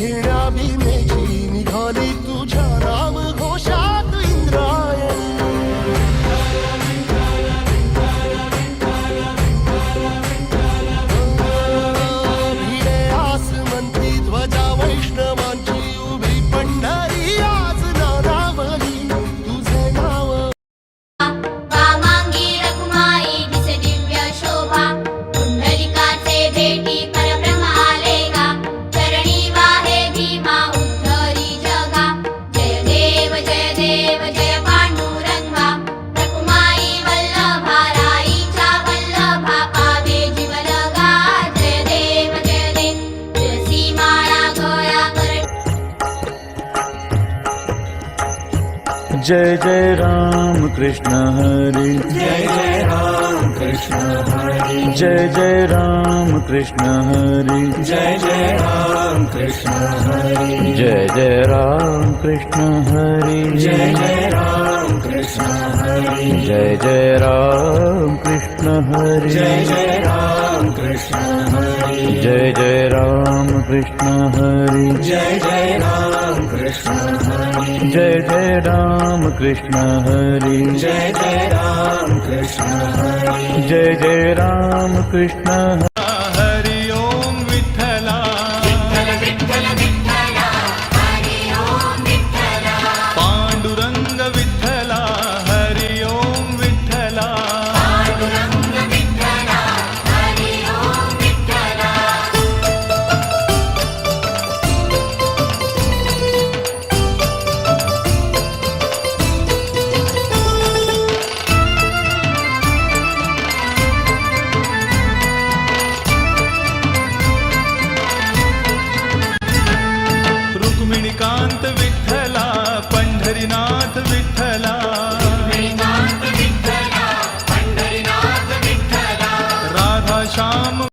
घेण्या भीमेची निघाली तुझ्या नाम घोषात इंद्रायणी. भिडे आसमंती ध्वजा वैष्णवांची उभी पंढरी आज नानावली तुझे नाव. वामांगी रखुमाई दिसे दिव्य शोभा पुंडलिकाचे भेटी परब्रह्म आले गा. चरणी वाहे भीमा उद्धरी जगा. जय देव जय पांडुरंगा. रखुमाई वल्लभा राईच्या वल्लभा पावे जीवलगा. जय देव तुळसी माळा गळा कर. जय जय राम कृष्ण हरी. जय जय राम कृष्ण हरी. जय जय राम कृष्ण हरी. जय जय राम कृष्ण हरी. जय जय राम कृष्ण हरी. जय जय राम कृष्ण हरी. जय जय राम कृष्ण हरी. जय जय राम कृष्ण हरी. जय जय राम कृष्ण हरी. जय जय राम कृष्ण हरी. जय जय राम कृष्ण हरी. जय जय राम कृष्ण हरी. जय जय राम कृष्ण हरि ओम विठ्ठला. विठ्ठल विठ्ठल विठ्ठला. हरि ओम विठ्ठला. पांडुरंग विठ्ठला. हरि ओम विठ्ठला. पांडुरंग विठ्ठला. हरि ओम विठ्ठला. रुक्मिणीकांत विठ्ठला. पंढरीनाथ विठ्ठला.